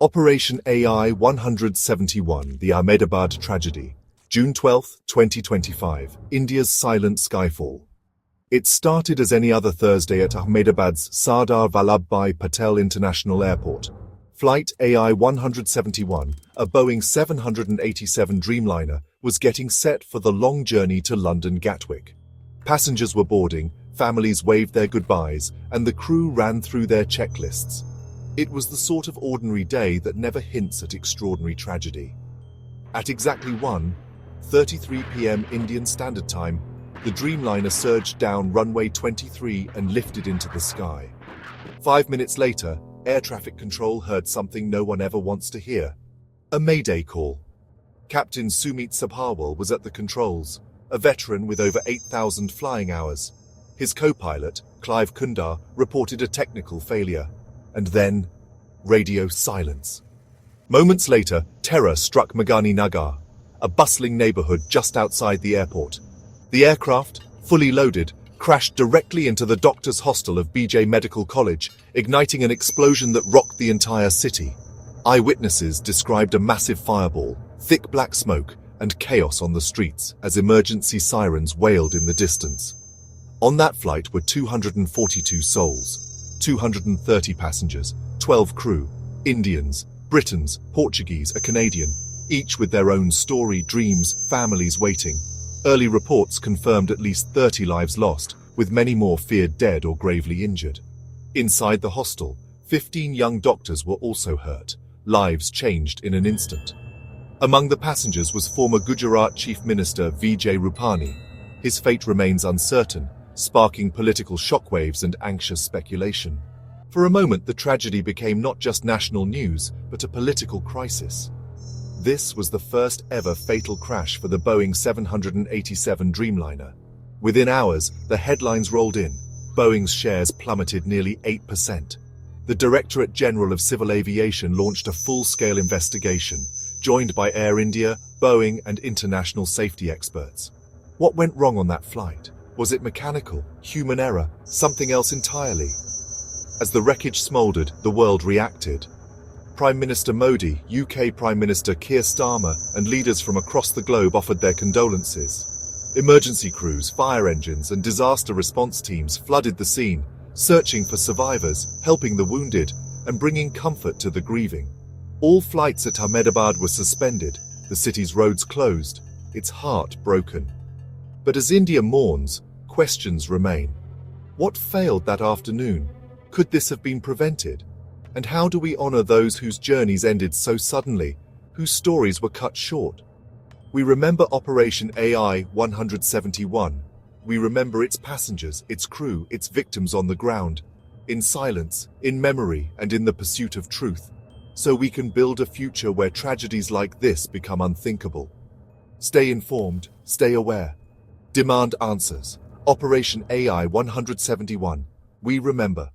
Operation AI171, the Ahmedabad tragedy. June 12, 2025, India's silent skyfall. It started as any other Thursday at Ahmedabad's Sardar Vallabhbhai Patel International Airport. Flight AI171, a Boeing 787 Dreamliner, was getting set for the long journey to London Gatwick. Passengers were boarding, families waved their goodbyes, and the crew ran through their checklists. It was the sort of ordinary day that never hints at extraordinary tragedy. At exactly 1:33 p.m. Indian Standard Time, the Dreamliner surged down runway 23 and lifted into the sky. 5 minutes later, air traffic control heard something no one ever wants to hear. A mayday call. Captain Sumit Sabharwal was at the controls, a veteran with over 8,000 flying hours. His co-pilot, Clive Kundar, reported a technical failure. And then, radio silence. Moments later, terror struck Meghani Nagar, a bustling neighborhood just outside the airport. The aircraft, fully loaded, crashed directly into the doctor's hostel of BJ Medical College, igniting an explosion that rocked the entire city. Eyewitnesses described a massive fireball, thick black smoke, and chaos on the streets as emergency sirens wailed in the distance. On that flight were 242 souls. 230 passengers, 12 crew, Indians, Britons, Portuguese, a Canadian, each with their own story, dreams, families waiting. Early reports confirmed at least 30 lives lost, with many more feared dead or gravely injured. Inside the hostel, 15 young doctors were also hurt, lives changed in an instant. Among the passengers was former Gujarat Chief Minister Vijay Rupani. His fate remains uncertain, sparking political shockwaves and anxious speculation. For a moment, the tragedy became not just national news, but a political crisis. This was the first ever fatal crash for the Boeing 787 Dreamliner. Within hours, the headlines rolled in. Boeing's shares plummeted nearly 8%. The Directorate General of Civil Aviation launched a full-scale investigation, joined by Air India, Boeing, and international safety experts. What went wrong on that flight? Was it mechanical, human error, something else entirely? As the wreckage smoldered, the world reacted. Prime Minister Modi, UK Prime Minister Keir Starmer, and leaders from across the globe offered their condolences. Emergency crews, fire engines, and disaster response teams flooded the scene, searching for survivors, helping the wounded, and bringing comfort to the grieving. All flights at Ahmedabad were suspended, the city's roads closed, its heart broken. But as India mourns, questions remain. What failed that afternoon? Could this have been prevented? And how do we honor those whose journeys ended so suddenly, whose stories were cut short? We remember Operation AI171. We remember its passengers, its crew, its victims on the ground, in silence, in memory, and in the pursuit of truth, so we can build a future where tragedies like this become unthinkable. Stay informed, stay aware. Demand answers. Operation AI171. We remember.